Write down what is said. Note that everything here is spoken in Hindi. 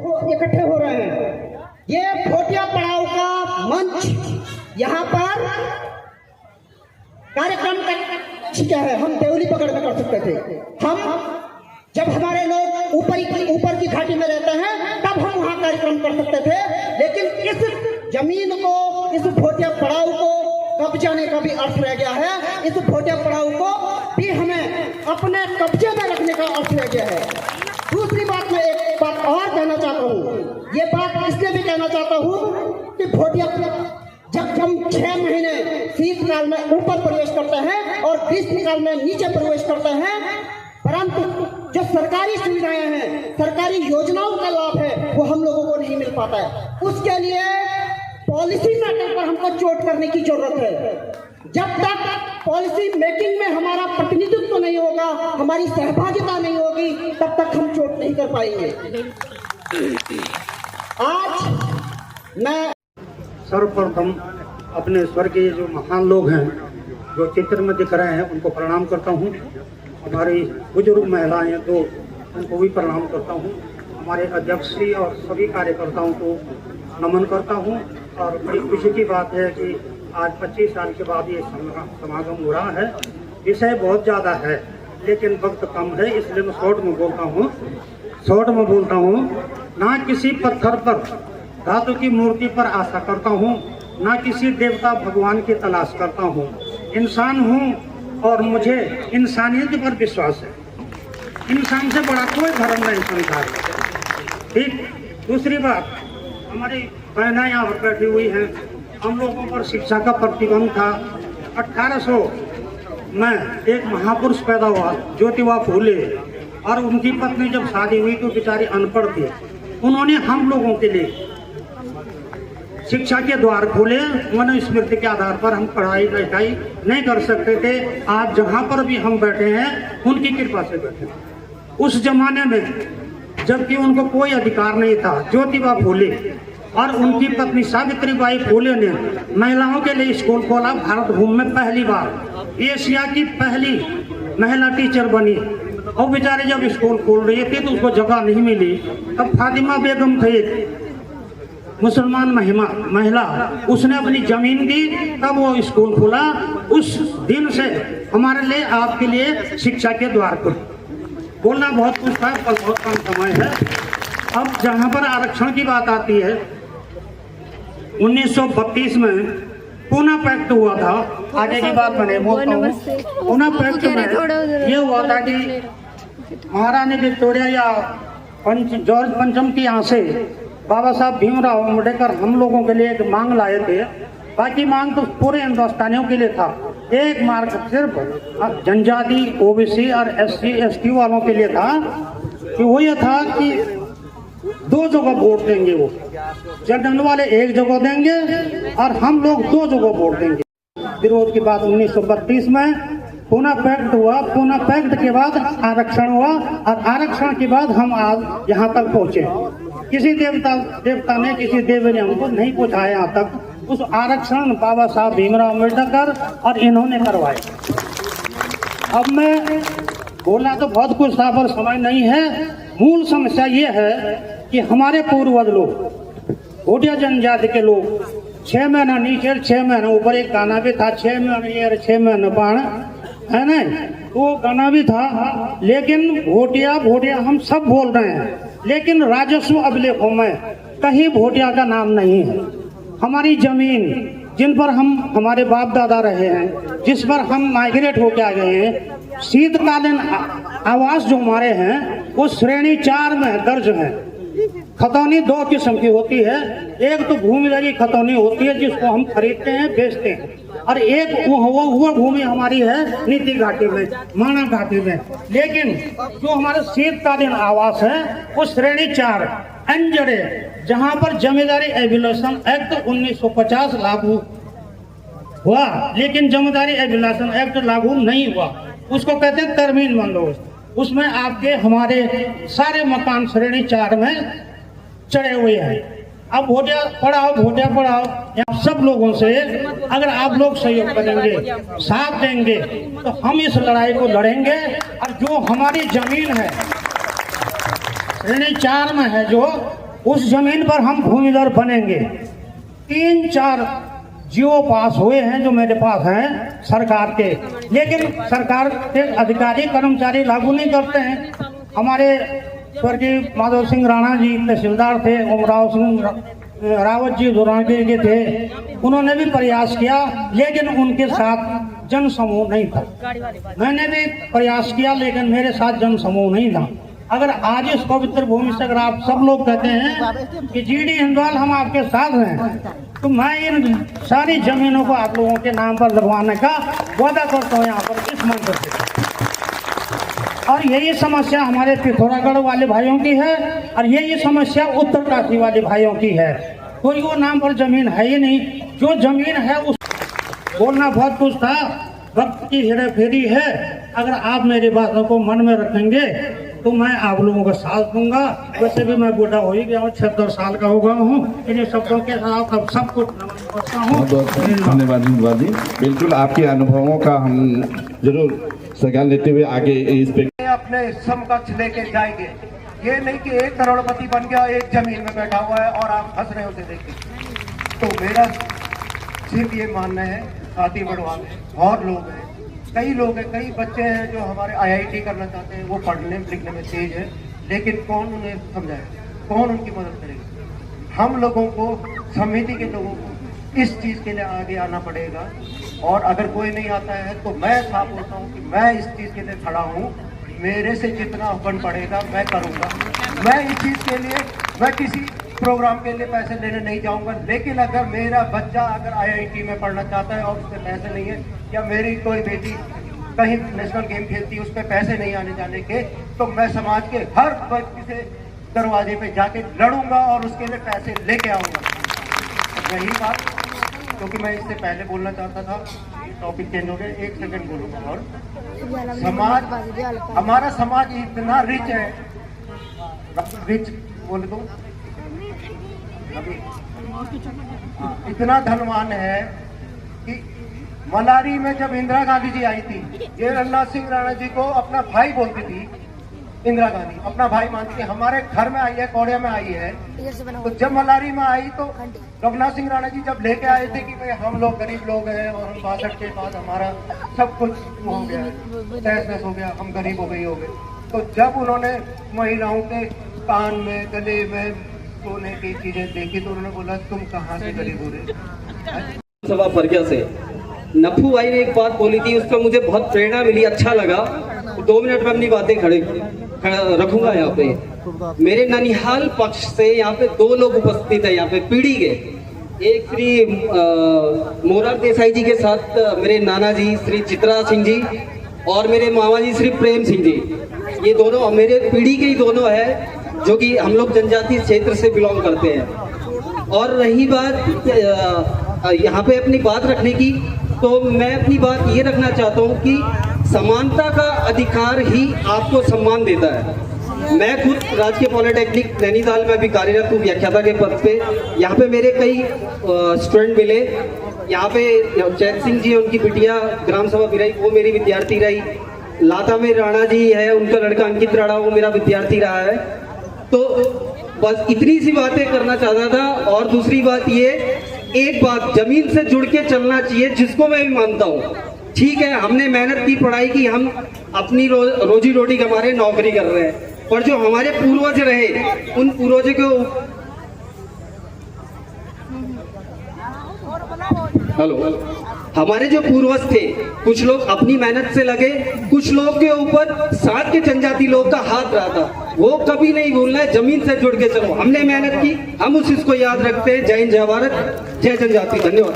इकट्ठे हो रहे हैं। ये भोटिया पड़ाव का मंच यहाँ पर कार्यक्रम क्या है, हम देवली पकड़ कर सकते थे। हम जब हमारे लोग ऊपर की घाटी में रहते हैं तब हम वहाँ कार्यक्रम कर सकते थे, लेकिन इस जमीन को, इस भोटिया पड़ाव को कब्जा ने का भी अर्थ रह गया है। इस भोटिया पड़ाव को भी हमें अपने कब्जे में रखने का अर्थ रह गया है। दूसरी बात, मैं एक बात और कहना चाहता हूँ। ये बात इसलिए भी कहना चाहता हूँ कि भोटिया जब हम 6 महीने शीतकाल में ऊपर प्रवेश करते हैं और ग्रीष्मकाल में नीचे प्रवेश करते हैं, परंतु जो सरकारी सुविधाएं हैं, सरकारी योजनाओं का लाभ है, वो हम लोगों को नहीं मिल पाता है। उसके लिए पॉलिसी मैटर पर हमको चोट करने की जरूरत है। जब तक पॉलिसी मेकिंग में हमारा प्रतिनिधित्व नहीं होगा, हमारी सहभागिता नहीं होगी, तब तक हम चोट नहीं कर पाएंगे। आज मैं सर्वप्रथम अपने स्वर्गीय जो महान लोग हैं जो चित्र में दिख रहे हैं उनको प्रणाम करता हूँ। हमारी बुजुर्ग महिलाएं तो उनको भी प्रणाम करता हूँ। हमारे अध्यक्ष जी और सभी कार्यकर्ताओं को नमन करता हूँ। और बड़ी खुशी की बात है कि आज 25 साल के बाद ये समागम हो रहा है। विषय बहुत ज़्यादा है लेकिन वक्त कम है, इसलिए मैं शॉर्ट में बोलता हूँ। ना किसी पत्थर पर, धातु की मूर्ति पर आशा करता हूँ, ना किसी देवता भगवान की तलाश करता हूँ। इंसान हूँ और मुझे इंसानियत पर विश्वास है। इंसान से बड़ा कोई धर्म नहीं संसार। ठीक। दूसरी बात, हमारी बहनें यहाँ पर बैठी हुई हैं। हम लोगों पर शिक्षा का प्रतिबंध था। 1800 में एक महापुरुष पैदा हुआ, ज्योतिबा फूले, और उनकी पत्नी जब शादी हुई तो बेचारी अनपढ़ थी। उन्होंने हम लोगों के लिए शिक्षा के द्वार खोले। मनुस्मृति के आधार पर हम पढ़ाई लिखाई नहीं कर सकते थे। आज जहाँ पर भी हम बैठे हैं उनकी कृपा से बैठे। उस जमाने में जबकि उनको कोई अधिकार नहीं था, ज्योतिबा फूले और उनकी पत्नी सावित्रीबाई फूले ने महिलाओं के लिए स्कूल खोला। भारत भूमि में पहली बार एशिया की पहली महिला टीचर बनी। और बेचारे जब स्कूल खोल रही थी तो उसको जगह नहीं मिली। तब फातिमा बेगम थे मुसलमान महिला, उसने अपनी जमीन दी, तब वो स्कूल खुला। उस दिन से हमारे लिए, आपके लिए शिक्षा के द्वार खुले। बोलना बहुत कुछ था पर बहुत कम समय है। अब जहाँ पर आरक्षण की बात आती है, 1932 में पूना पैक्ट हुआ था। आगे की बात मैंने बोलता हूँ। पूना पैक्ट में ये हुआ था कि महारानी विक्टोरिया या जॉर्ज पंचम की यहाँ से बाबा साहब भीमराव अम्बेडकर हम लोगों के लिए एक मांग लाए थे। बाकी मांग तो पूरे हिंदुस्तानियों के लिए था। एक मार्ग सिर्फ जनजाति, ओबीसी और SC ST वालों के लिए था कि वो ये था कि 2 जगह वोट देंगे। वो जनरल वाले 1 जगह देंगे और हम लोग 2 जगह वोट देंगे। विरोध के बाद 1932 में पूना पैक्ट हुआ। पूना पैक्ट के बाद आरक्षण हुआ और आरक्षण के बाद हम आज यहाँ तक पहुँचे। किसी देवता ने, किसी देवी ने हमको नहीं पहुँचाया यहाँ तक। उस आरक्षण बाबा साहब भीमराव अम्बेडकर और इन्होंने करवाए। अब मैं बोलना तो बहुत कुछ था पर समय नहीं है। मूल समस्या ये है कि हमारे पूर्वज लोग, भोटिया जनजाति के लोग 6 महीना नीचे 6 महीना ऊपर, एक गाना भी था 6 महीने 6 महीने बाण, है ना, वो गाना भी था। लेकिन भोटिया हम सब बोल रहे हैं, लेकिन राजस्व अभिलेखों में कहीं भोटिया का नाम नहीं है। हमारी जमीन जिन पर हमारे बाप दादा रहे हैं, जिस पर हम माइग्रेट होके आ गए हैं, शीतकालीन आवास जो हमारे हैं वो श्रेणी 4 में दर्ज है। खतौनी 2 किस्म की होती है। एक तो भूमिधरी खतौनी होती है जिसको हम खरीदते हैं, बेचते हैं, और एक वो भूमि हमारी है नीति घाटी में, माना घाटी में। लेकिन जो हमारे शीतकालीन आवास है वो श्रेणी 4 अंजड़े, जहाँ पर जमींदारी एबिलिशन एक्ट 1950 लागू हुआ, लेकिन जमींदारी एबिलिशन एक्ट लागू नहीं हुआ। उसको कहते हैं तरमीम बंदोबस्त। उसमें आपके हमारे सारे मकान श्रेणी 4 में चढ़े हुए हैं। अब भोटिया पढ़ाओ यहाँ सब लोगों से अगर आप लोग सहयोग करेंगे, साथ देंगे, तो हम इस लड़ाई को लड़ेंगे। और जो हमारी जमीन है श्रेणी 4 में है, जो उस जमीन पर हम भूमिधर बनेंगे। 3-4 जीओ पास हुए हैं जो मेरे पास हैं सरकार के, लेकिन सरकार के अधिकारी कर्मचारी लागू नहीं करते हैं। हमारे स्वर्गीय माधव सिंह राणा जी तहसीलदार थे, ओमराव सिंह रावत जी दुरानी के थे, उन्होंने भी प्रयास किया, लेकिन उनके साथ जन समूह नहीं था। मैंने भी प्रयास किया, लेकिन मेरे साथ जन समूह नहीं था। अगर आज इस पवित्र भूमि से अगर आप सब लोग कहते हैं कि जीडी हिंदवाल हम आपके साथ हैं, तो मैं इन सारी जमीनों को आप लोगों के नाम पर लगवाने का वादा करता हूँ यहाँ पर इस मंच से। और यही समस्या हमारे पिथौरागढ़ वाले भाइयों की है, और यही समस्या उत्तरकाशी वाले भाइयों की है। कोई वो नाम पर जमीन है ही नहीं। जो जमीन है उस बोलना बहुत कुछ था, वक्त की हेरा फेरी है। अगर आप मेरी बातों को मन में रखेंगे तो मैं आप लोगों का साथ दूंगा। वैसे भी मैं बूढ़ा हो ही गया हूँ, 76 साल का हो गया हूँ। इन शब्दों के साथ अब सब कुछ करता हूँ। धन्यवाद जी। बिल्कुल आपके अनुभवों का हम जरूर संज्ञान लेते हुए आगे इस पे अपने समकक्ष लेके जाएंगे। ये नहीं कि एक करोड़पति बन गया, एक जमीन में बैठा हुआ है और आप हंस रहे हो उसे देख के। तो मेरा सिर्फ ये मानना है, साथी बढ़वान है, बहुत लोग हैं, कई लोग हैं, कई बच्चे हैं जो हमारे IIT करना चाहते हैं, वो पढ़ने लिखने में तेज है, लेकिन कौन उन्हें समझाएगा, कौन उनकी मदद करेगा? हम लोगों को, समिति के लोगों को इस चीज़ के लिए आगे आना पड़ेगा। और अगर कोई नहीं आता है तो मैं साफ बोलता हूँ कि मैं इस चीज़ के लिए खड़ा हूँ। मेरे से जितना बन पड़ेगा मैं करूँगा। मैं इस चीज़ के लिए, मैं किसी प्रोग्राम के लिए पैसे लेने नहीं जाऊँगा, लेकिन अगर मेरा बच्चा अगर IIT में पढ़ना चाहता है और उस पर पैसे नहीं है, या मेरी कोई बेटी कहीं नेशनल गेम खेलती है, उस पर पैसे नहीं आने जाने के, तो मैं समाज के हर व्यक्ति से दरवाजे पे जाके लड़ूंगा और उसके लिए पैसे लेके आऊँगा। यही बात, क्योंकि मैं इससे पहले बोलना चाहता था, टॉपिक चेंज हो गया, 1 सेकंड बोलूँगा। और समाज, हमारा समाज इतना रिच है, रिच बोल दो, इतना धनवान है कि मलारी में जब इंदिरा गांधी जी आई थी, जयललिता सिंह राणा जी को अपना भाई बोलती थी इंदिरा गांधी, अपना भाई मानती थी। हमारे घर में आई है, कौड़िया में आई है। तो जब मलारी में आई तो रघुनाथ सिंह राणा जी जब लेके आए थे कि भाई हम लोग गरीब लोग हैं और हम 62 के बाद हमारा सब कुछ हो गया, तहस हो गया, हम गरीब हो गए। तो जब उन्होंने महिलाओं के कान में, गले में सोने की चीजें देखी तो उन्होंने बोला तुम कहाँ से गरीब हो रहे। सभा प्रज्ञा से नफू भाई ने एक बात बोली थी, उसका मुझे बहुत प्रेरणा मिली, अच्छा लगा। 2 मिनट में अपनी बातें रखूंगा। यहाँ पे मेरे ननिहाल पक्ष से यहाँ पे 2 लोग उपस्थित है, यहाँ पे पीढ़ी के, एक श्री मोरार देसाई जी के साथ मेरे नाना जी श्री चित्रा सिंह जी और मेरे मामा जी श्री प्रेम सिंह जी। ये दोनों मेरे पीढ़ी के ही दोनों है जो कि हम लोग जनजातीय क्षेत्र से बिलोंग करते हैं। और रही बात यहाँ पे अपनी बात रखने की, तो मैं अपनी बात ये रखना चाहता हूँ कि समानता का अधिकार ही आपको सम्मान देता है। मैं खुद राजकीय पॉलिटेक्निक नैनीताल में भी कार्यरत हूँ व्याख्याता के पद पे। यहाँ पे मेरे कई स्टूडेंट मिले। यहाँ पे चैत सिंह जी, उनकी बिटिया ग्राम सभा बिराई, वो मेरी विद्यार्थी रही। लाता में राणा जी है, उनका लड़का अंकित राणा, वो मेरा विद्यार्थी रहा है। तो बस इतनी सी बातें करना चाहता था। और दूसरी बात ये, एक बात, जमीन से जुड़ के चलना चाहिए, जिसको मैं भी मानता हूँ। ठीक है, हमने मेहनत की, पढ़ाई की, हम अपनी रोजी रोटी कमा रहे, नौकरी कर रहे हैं, पर जो हमारे पूर्वज रहे, उन पूर्वजों को हमारे जो पूर्वज थे, कुछ लोग अपनी मेहनत से लगे, कुछ लोग के ऊपर साथ के जनजाति लोग का हाथ रहा था। वो कभी नहीं भूलना है, जमीन से जुड़ के चलो। हमने मेहनत की, हम उस चीज को याद रखते हैं। जय हिंद, जय भारत, जय जनजाति। धन्यवाद।